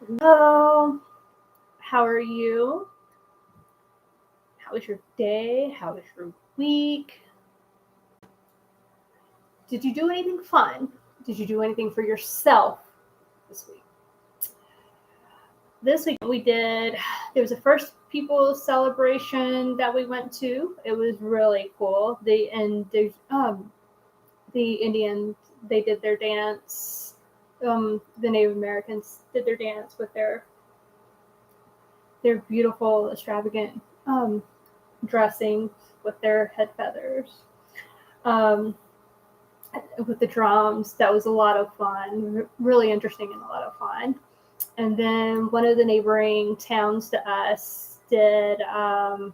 Hello, how are you? How was your day? How was your week? Did you do anything fun? Did you do anything for yourself this week? This week there was a first people's celebration that we went to. It was really cool. The Indians, they did their dance. The Native Americans did their dance with their beautiful, extravagant dressing with their head feathers. With the drums, that was a lot of fun, really interesting and a lot of fun. And then one of the neighboring towns to us did a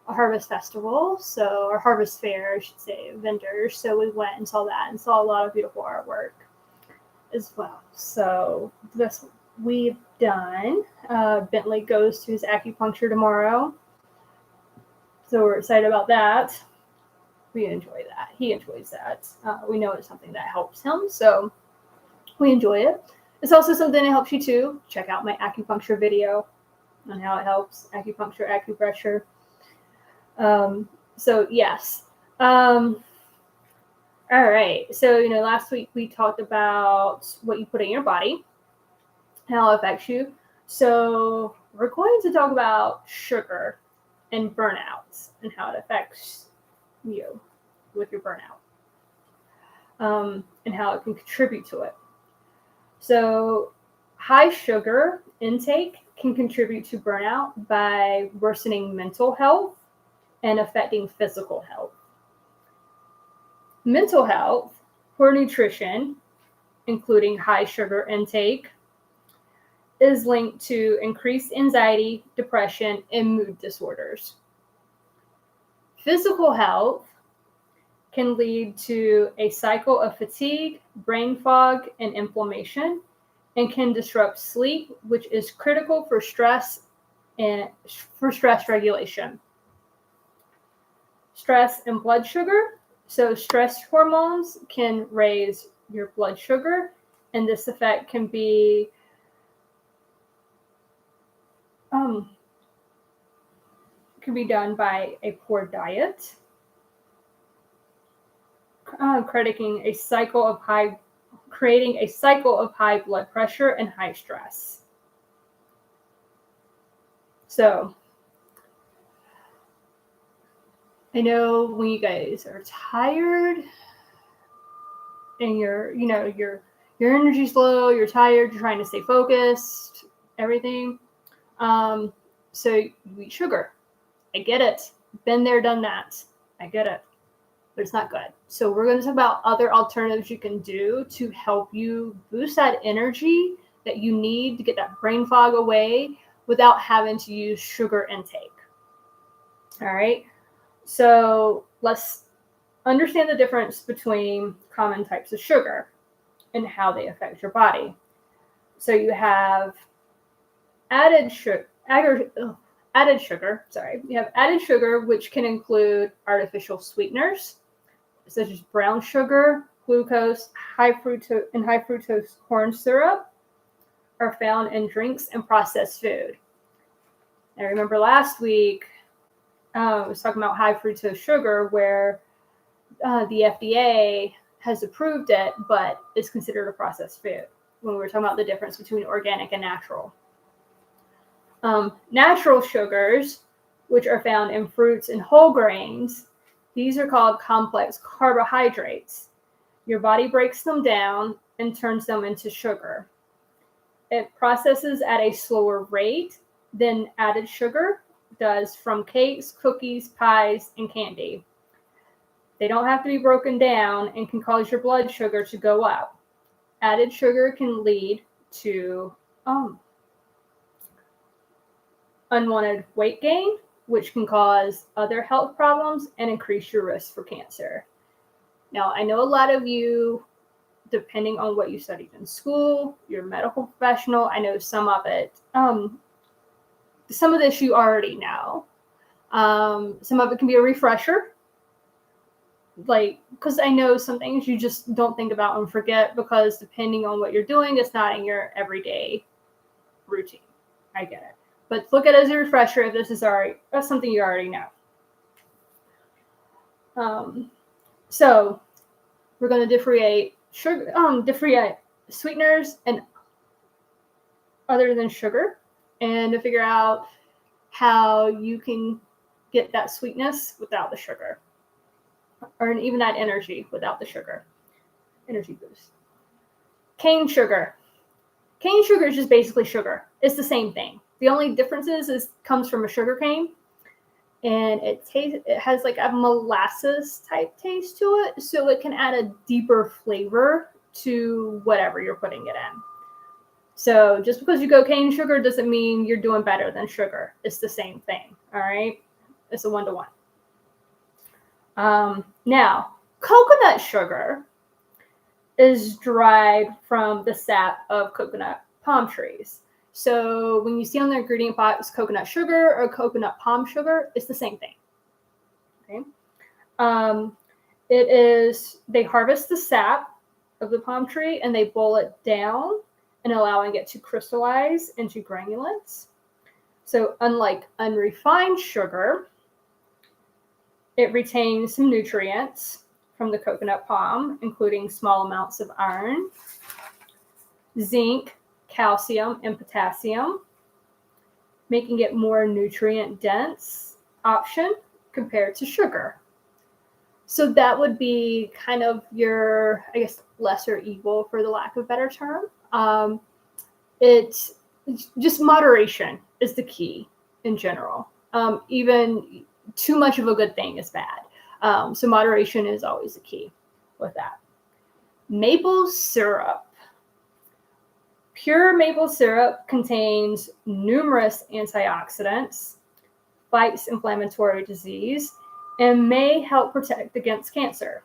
harvest festival, or harvest fair, I should say, vendors. So we went and saw that and saw a lot of beautiful artwork as well. So this we've done. Bentley goes to his acupuncture tomorrow. So we're excited about that. We enjoy that. He enjoys that. We know it's something that helps him, so we enjoy it. It's also something that helps you too. Check out my acupuncture video on how it helps. Acupuncture, acupressure. So yes. All right. So, last week we talked about what you put in your body, how it affects you. So we're going to talk about sugar and burnout and how it affects you with your burnout, and how it can contribute to it. So high sugar intake can contribute to burnout by worsening mental health and affecting physical health. Mental health, poor nutrition, including high sugar intake, is linked to increased anxiety, depression, and mood disorders. Physical health can lead to a cycle of fatigue, brain fog, and inflammation, and can disrupt sleep, which is critical for stress regulation. Stress and blood sugar. So stress hormones can raise your blood sugar, and this effect can be done by a poor diet, creating a cycle of high blood pressure and high stress. So I know when you guys are tired and your energy's low, you're tired, you're trying to stay focused, everything. So you eat sugar. I get it. Been there, done that. I get it. But it's not good. So we're going to talk about other alternatives you can do to help you boost that energy that you need to get that brain fog away without having to use sugar intake. All right. So let's understand the difference between common types of sugar and how they affect your body. So you have added sugar. You have added sugar, which can include artificial sweeteners, such as brown sugar, glucose, high fructose corn syrup, are found in drinks and processed food. Now, remember last week, I was talking about high fructose sugar, where the FDA has approved it, but it's considered a processed food when we were talking about the difference between organic and natural. Natural sugars, which are found in fruits and whole grains, these are called complex carbohydrates. Your body breaks them down and turns them into sugar. It processes at a slower rate than added sugar does from cakes, cookies, pies, and candy. They don't have to be broken down and can cause your blood sugar to go up. Added sugar can lead to unwanted weight gain, which can cause other health problems and increase your risk for cancer. Now, I know a lot of you, depending on what you studied in school, you're a medical professional, I know some of it, some of this you already know. Some of it can be a refresher, because I know some things you just don't think about and forget, because depending on what you're doing, it's not in your everyday routine. I get it. But look at it as a refresher if this is that's something you already know. So we're going to differentiate sweeteners and other than sugar, and to figure out how you can get that sweetness without the sugar, or even that energy without the sugar. Energy boost. Cane sugar. Cane sugar is just basically sugar. It's the same thing. The only difference is comes from a sugar cane, and it has like a molasses type taste to it, so it can add a deeper flavor to whatever you're putting it in. So just because you go cane sugar doesn't mean you're doing better than sugar. It's the same thing. All right, it's a 1-to-1. Now, coconut sugar is derived from the sap of coconut palm trees. So when you see on the ingredient box coconut sugar or coconut palm sugar, it's the same thing. Okay. They harvest the sap of the palm tree and they boil it down and allowing it to crystallize into granulates. So unlike unrefined sugar, it retains some nutrients from the coconut palm, including small amounts of iron, zinc, calcium, and potassium, making it more nutrient-dense option compared to sugar. So that would be kind of your, I guess, lesser evil, for the lack of a better term. It's just moderation is the key in general. Even too much of a good thing is bad. So moderation is always the key with that. Maple syrup. Pure maple syrup contains numerous antioxidants, fights inflammatory disease, and may help protect against cancer.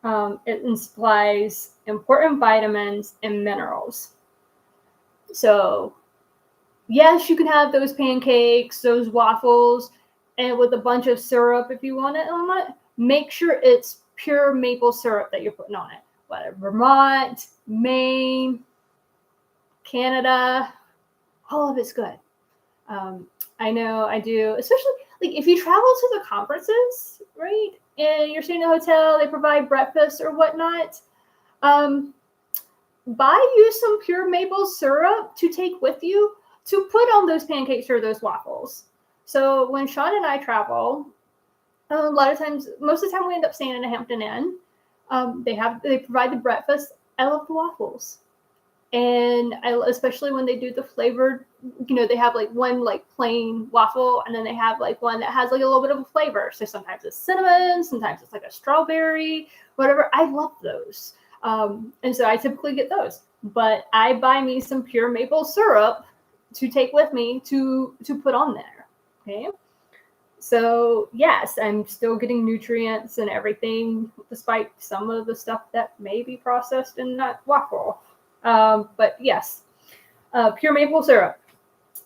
It supplies important vitamins and minerals. So, yes, you can have those pancakes, those waffles, and with a bunch of syrup if you want it on it. Make sure it's pure maple syrup that you're putting on it. Whether Vermont, Maine, Canada, all of it's good. I know I do, especially like if you travel to the conferences, right? And you're staying in a hotel, they provide breakfast or whatnot. Buy you some pure maple syrup to take with you to put on those pancakes or those waffles. So when Sean and I travel, a lot of times, most of the time we end up staying in a Hampton Inn. They provide the breakfast. I love the waffles. And especially when they do the flavored, they have like one like plain waffle, and then they have like one that has like a little bit of a flavor. So sometimes it's cinnamon, sometimes it's like a strawberry, whatever. I love those. And so I typically get those. But I buy me some pure maple syrup to take with me to put on there. Okay. So yes, I'm still getting nutrients and everything, despite some of the stuff that may be processed in that waffle. But yes, pure maple syrup,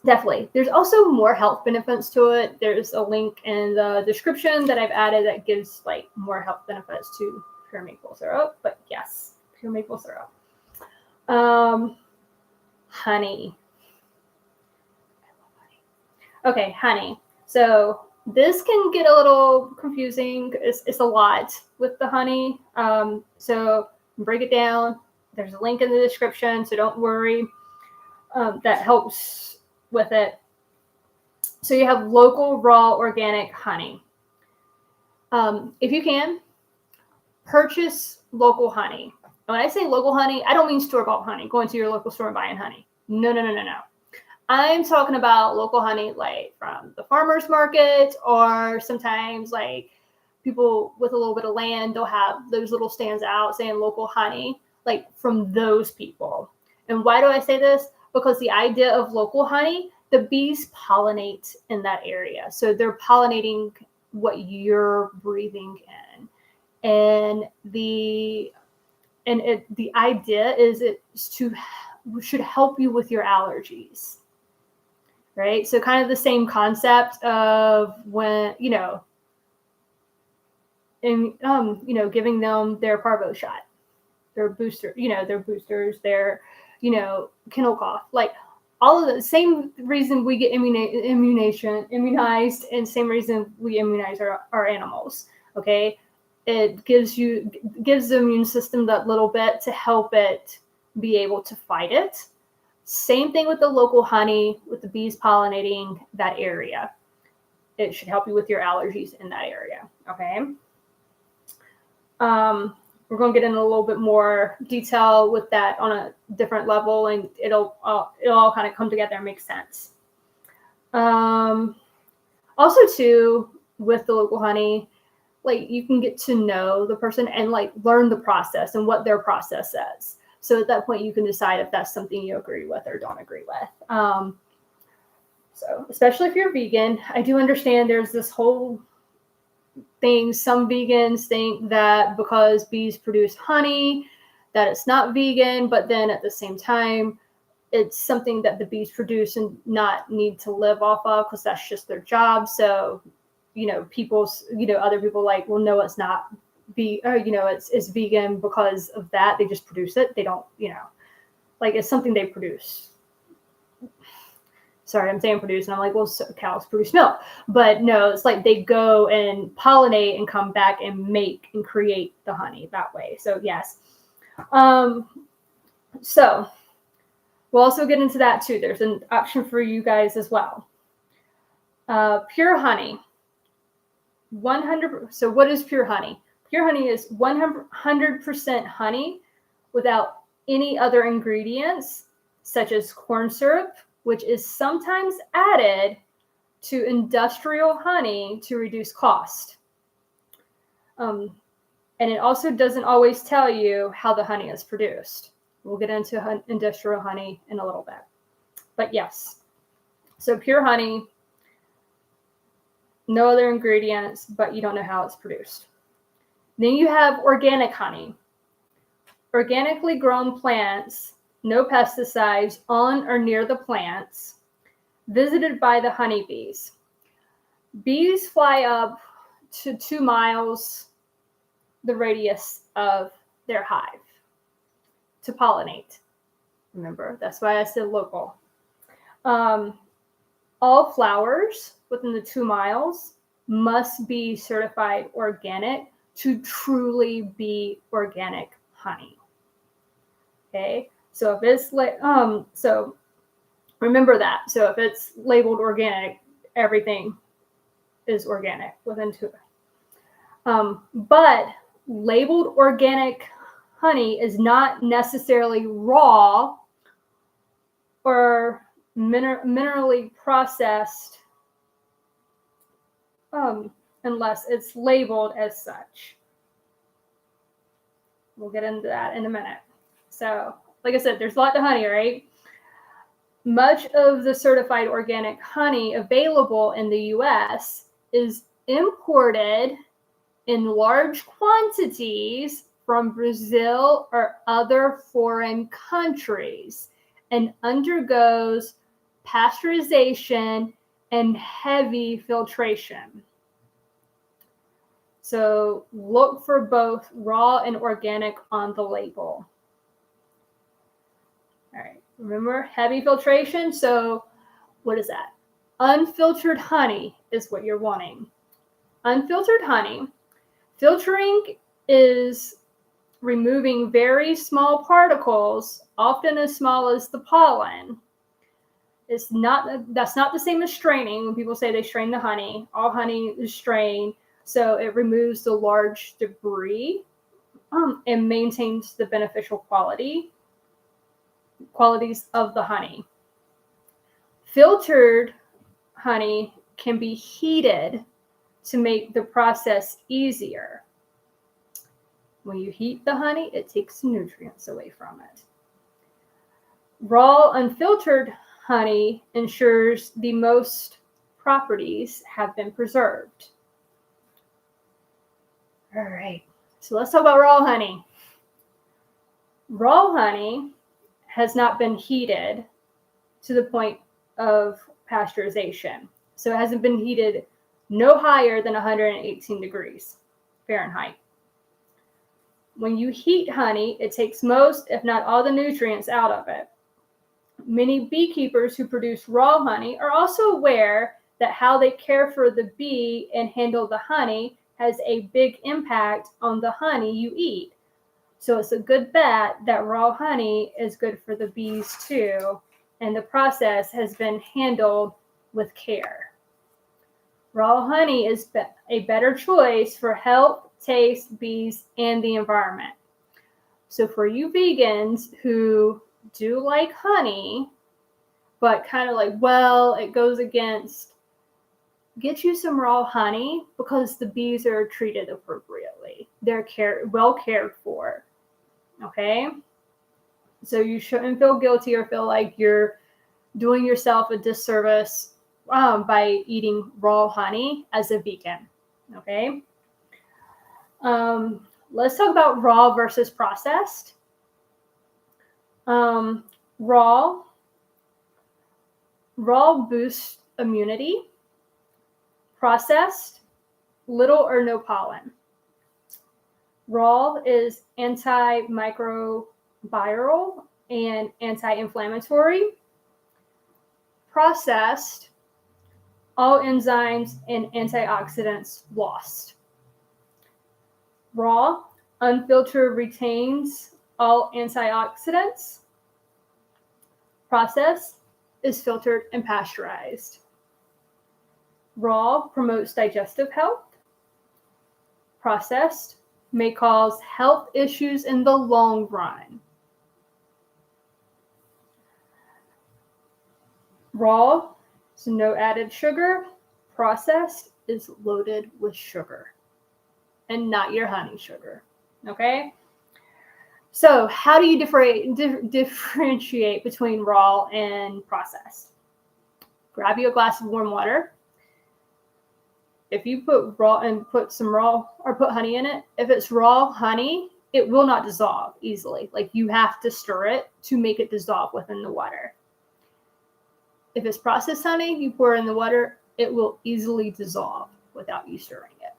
definitely. There's also more health benefits to it. There's a link in the description that I've added that gives like more health benefits to pure maple syrup. But yes, pure maple syrup. Honey. I love honey. Okay, honey. So this can get a little confusing. It's a lot with the honey. So break it down. There's a link in the description, so don't worry. That helps with it. So you have local, raw, organic honey. If you can, purchase local honey. And when I say local honey, I don't mean store-bought honey, going to your local store and buying honey. No. I'm talking about local honey like from the farmer's market, or sometimes like people with a little bit of land, they'll have those little stands out saying local honey, like from those people. And why do I say this? Because the idea of local honey, the bees pollinate in that area. So they're pollinating what you're breathing in. And the idea is should help you with your allergies. Right? So kind of the same concept of when, giving them their parvo shot, their booster, their boosters, their, kennel cough. Like all of the same reason we get immunized, and same reason we immunize our animals. Okay, it gives the immune system that little bit to help it be able to fight it. Same thing with the local honey, with the bees pollinating that area. It should help you with your allergies in that area. Okay. We're going to get into a little bit more detail with that on a different level, and it'll all kind of come together and make sense. Also, too, with the local honey, like you can get to know the person and like learn the process and what their process is. So at that point, you can decide if that's something you agree with or don't agree with. So especially if you're vegan, I do understand there's this whole thing. Some vegans think that because bees produce honey, that it's not vegan, but then at the same time, it's something that the bees produce and not need to live off of because that's just their job. So, other people like, well, no, it's not it's vegan because of that. They just produce it. They don't, like it's something they produce. Sorry, I'm saying produce, and I'm like, well, so cows produce milk. But no, it's like they go and pollinate and come back and make and create the honey that way. So, yes. So, we'll also get into that, too. There's an option for you guys as well. Pure honey. 100%. So, what is pure honey? Pure honey is 100% honey without any other ingredients, such as corn syrup, which is sometimes added to industrial honey to reduce cost. And it also doesn't always tell you how the honey is produced. We'll get into industrial honey in a little bit. But yes, so pure honey, no other ingredients, but you don't know how it's produced. Then you have organic honey. Organically grown plants, no pesticides on or near the plants, visited by the honeybees. Bees fly up to 2 miles the radius of their hive to pollinate. Remember, that's why I said local. All flowers within the 2 miles must be certified organic to truly be organic honey. Okay. So if it's so remember that. So if it's labeled organic, everything is organic within 2. But labeled organic honey is not necessarily raw or minerally processed, unless it's labeled as such. We'll get into that in a minute. So, like I said, there's a lot to honey, right? Much of the certified organic honey available in the U.S. is imported in large quantities from Brazil or other foreign countries and undergoes pasteurization and heavy filtration. So look for both raw and organic on the label. All right, remember heavy filtration. So what is that? Unfiltered honey is what you're wanting. Unfiltered honey. Filtering is removing very small particles, often as small as the pollen. That's not the same as straining. When people say they strain the honey, all honey is strained. So it removes the large debris and maintains the beneficial qualities of the honey. Filtered honey can be heated to make the process easier. When you heat the honey, it takes nutrients away from it. Raw, unfiltered honey ensures the most properties have been preserved. All right, so let's talk about raw honey. Raw honey has not been heated to the point of pasteurization. So it hasn't been heated no higher than 118 degrees Fahrenheit. When you heat honey, it takes most, if not all, the nutrients out of it. Many beekeepers who produce raw honey are also aware that how they care for the bee and handle the honey has a big impact on the honey you eat. So it's a good bet that raw honey is good for the bees too, and the process has been handled with care. Raw honey is a better choice for health, taste, bees, and the environment. So for you vegans who do like honey, but kind of like, well, it goes against, get you some raw honey because the bees are treated appropriately. They're well cared for. Okay? So you shouldn't feel guilty or feel like you're doing yourself a disservice by eating raw honey as a vegan. Okay? Let's talk about raw versus processed. Raw boosts immunity. Processed, little or no pollen. Raw is antimicrobial and anti-inflammatory. Processed, all enzymes and antioxidants lost. Raw, unfiltered, retains all antioxidants. Processed is filtered and pasteurized. Raw promotes digestive health. Processed may cause health issues in the long run. Raw is no added sugar. Processed is loaded with sugar and not your honey sugar. Okay? So how do you differentiate between raw and processed? Grab you a glass of warm water. If you put honey in it, if it's raw honey, it will not dissolve easily. Like you have to stir it to make it dissolve within the water. If it's processed honey, you pour it in the water, it will easily dissolve without you stirring it.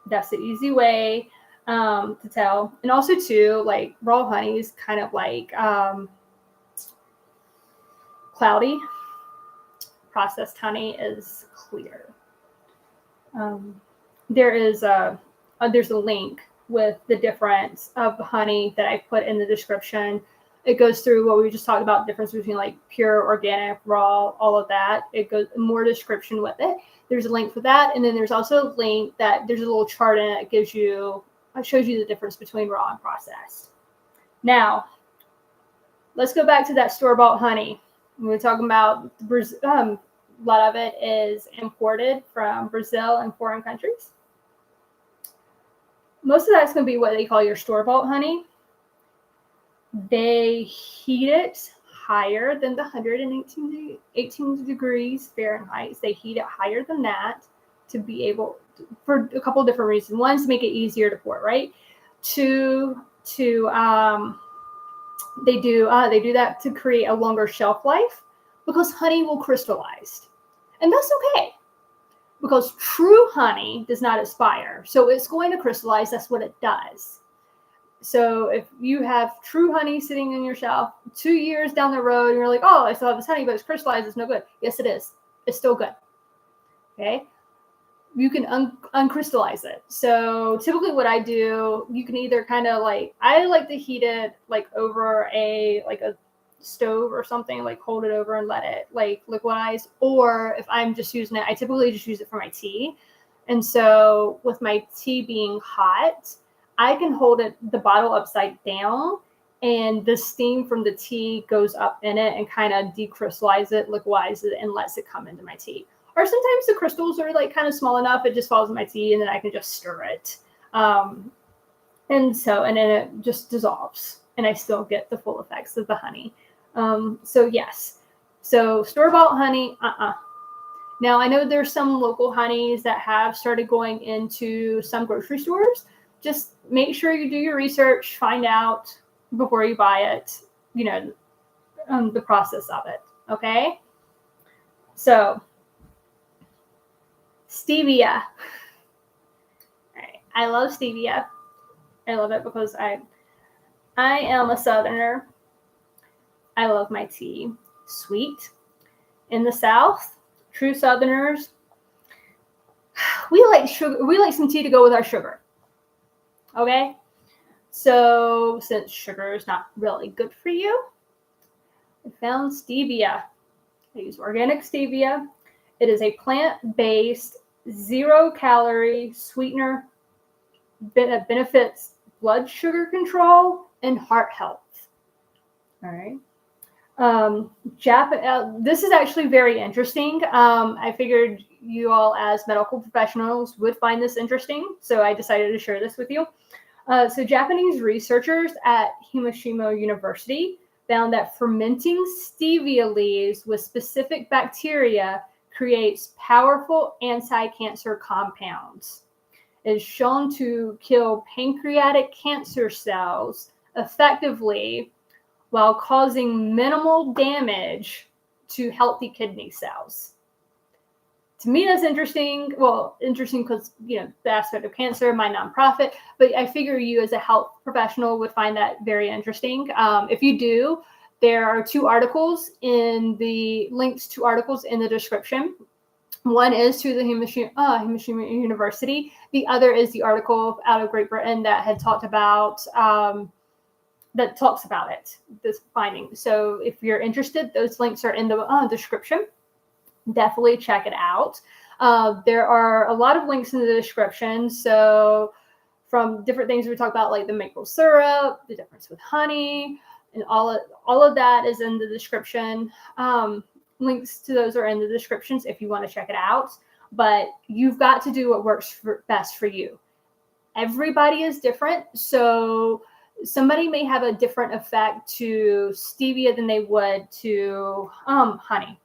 That's the easy way to tell. And also too, like raw honey is kind of like cloudy. Processed honey is clear. There's a link with the difference of honey that I put in the description. It goes through what we just talked about, the difference between like pure, organic, raw, all of that. It goes more description with it. There's a link for that. And then there's also a link that there's a little chart in it that shows you the difference between raw and processed. Now, let's go back to that store-bought honey. We're talking about a lot of it is imported from Brazil and foreign countries. Most of that's going to be what they call your store-bought honey. They heat it higher than the 118 degrees Fahrenheit. They heat it higher than that to be able to, for a couple of different reasons. One, to make it easier to pour, right? Two, they do that to create a longer shelf life because honey will crystallize. And that's okay because true honey does not expire. So it's going to crystallize. That's what it does. So if you have true honey sitting in your shelf 2 years down the road and you're like, oh, I still have this honey, but it's crystallized, it's no good. Yes, it is. It's still good. Okay. You can uncrystallize it. So typically what I do, you can either kind of like, I like to heat it like over a stove or something, like hold it over and let it like liquidize. Or if I'm just using it, I typically just use it for my tea. And so with my tea being hot, I can hold the bottle upside down and the steam from the tea goes up in it and kind of decrystallize it, liquidizes it, and lets it come into my tea. Or sometimes the crystals are like kind of small enough, it just falls in my tea and then I can just stir it. And then it just dissolves and I still get the full effects of the honey. So yes. So store-bought honey, Now I know there's some local honeys that have started going into some grocery stores. Just make sure you do your research, find out before you buy it, the process of it. Okay. So Stevia. All right. I love Stevia. I love it because I am a Southerner. I love my tea sweet. In the South, true Southerners, we like sugar. We like some tea to go with our sugar. Okay? So, since sugar is not really good for you, I found stevia. I use organic stevia. It is a plant-based, zero-calorie sweetener that benefits blood sugar control and heart health. All right. This is actually very interesting. I figured you all, as medical professionals, would find this interesting, so I decided to share this with you. So Japanese researchers at Hiroshima University found that fermenting stevia leaves with specific bacteria creates powerful anti-cancer compounds. It is shown to kill pancreatic cancer cells effectively while causing minimal damage to healthy kidney cells. To me, that's interesting. Well, interesting because, the aspect of cancer, my nonprofit, but I figure you as a health professional would find that very interesting. If you do, there are links to articles in the description. One is to the Hiroshima University. The other is the article out of Great Britain that had talked about, that talks about it, this finding. So if you're interested, those links are in the description. Definitely check it out. There are a lot of links in the description. So from different things we talk about, like the maple syrup, the difference with honey, and all of that is in the description. Links to those are in the descriptions if you want to check it out. But you've got to do what works best for you. Everybody is different. So somebody may have a different effect to stevia than they would to honey.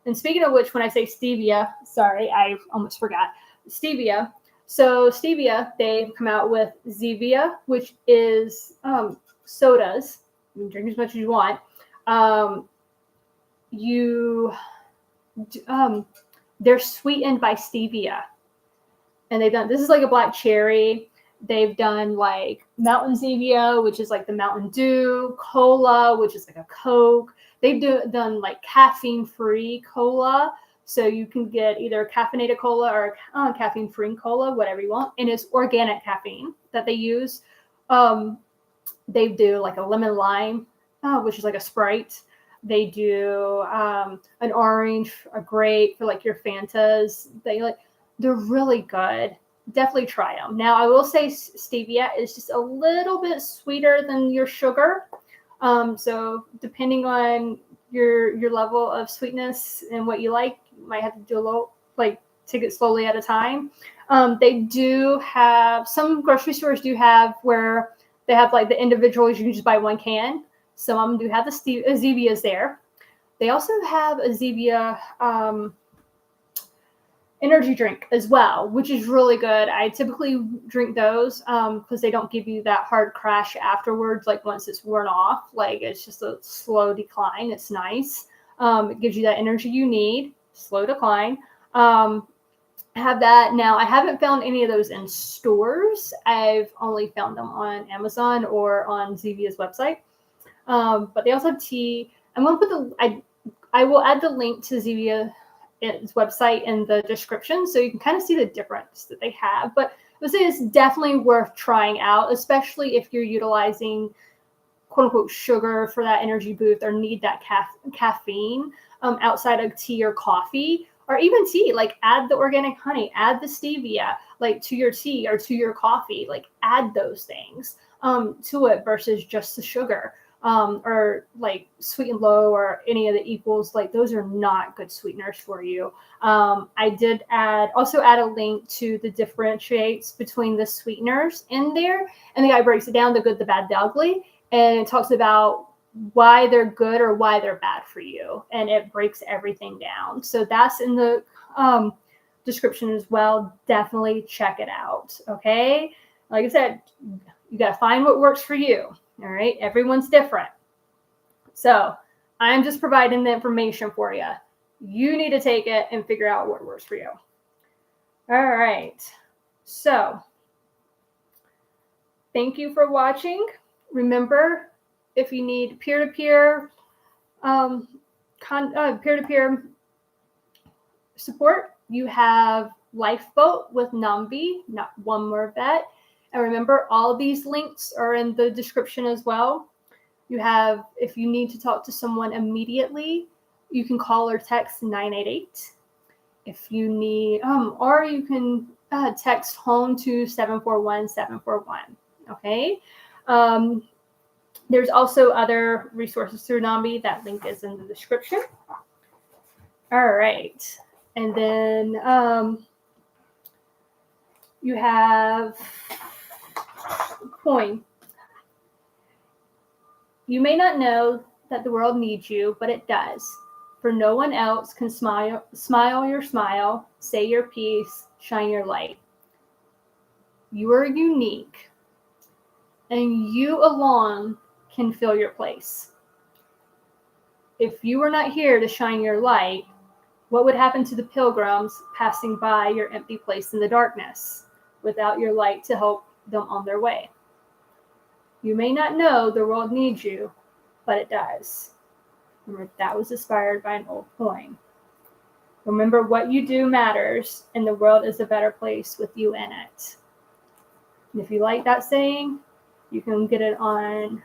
And speaking of which, when I say stevia, sorry, I almost forgot. Stevia. So stevia, they've come out with Zevia, which is sodas. You can drink as much as you want. They're sweetened by stevia. And this is like a black cherry. They've done like Mountain Zevia, which is like the Mountain Dew, cola, which is like a Coke. They've done like caffeine-free cola. So you can get either caffeinated cola or caffeine-free cola, whatever you want. And it's organic caffeine that they use. They do like a lemon lime, which is like a Sprite. They do an orange, a grape for like your Fantas. They're really good. Definitely try them. Now, I will say stevia is just a little bit sweeter than your sugar. So depending on your level of sweetness and what you like, you might have to do a little, take it slowly at a time. They do have, some grocery stores do have where they have like the individuals, you can just buy one can. Some of them do have the Zevias there. They also have a Zevia energy drink as well, which is really good. I typically drink those because they don't give you that hard crash afterwards. Like once it's worn off, like it's just a slow decline. It's nice. It gives you that energy you need. Slow decline. Have that. Now, I haven't found any of those in stores. I've only found them on Amazon or on Zevia's website. But they also have tea. I'm going to put I will add the link to Zevia's website in the description so you can kind of see the difference that they have. But I would say it's definitely worth trying out, especially if you're utilizing quote unquote sugar for that energy boost or need that caffeine outside of tea or coffee. Or even tea, like add the organic honey, add the stevia, like to your tea or to your coffee, like add those things to it versus just the sugar or like Sweet and Low or any of the equals. Like those are not good sweeteners for you. I did also add a link to the differentiates between the sweeteners in there. And the guy breaks it down, the good, the bad, the ugly. And it talks about why they're good or why they're bad for you. And it breaks everything down. So that's in the description as well. Definitely check it out. Okay. Like I said, you got to find what works for you. All right. Everyone's different. So I'm just providing the information for you. You need to take it and figure out what works for you. All right. So thank you for watching. Remember, if you need peer-to-peer Peer-to-peer support, you have Lifeboat with NOMV, not One More Vet. And remember, all of these links are in the description as well. You have, if you need to talk to someone immediately, you can call or text 988. If you need, or you can text home to 741-741. Okay. There's also other resources through NOMV. That link is in the description. All right. And then you have coin. You may not know that the world needs you, but it does. For no one else can smile your smile, say your piece, shine your light. You are unique, and you alone can fill your place. If you were not here to shine your light, what would happen to the pilgrims passing by your empty place in the darkness without your light to help them on their way? You may not know the world needs you, but it does. Remember, that was inspired by an old poem. Remember, what you do matters, and the world is a better place with you in it. And if you like that saying, you can get it on,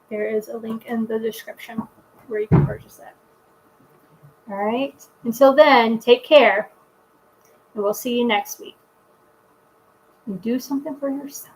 there is a link in the description where you can purchase it. All right. Until then, take care, and we'll see you next week. And do something for yourself.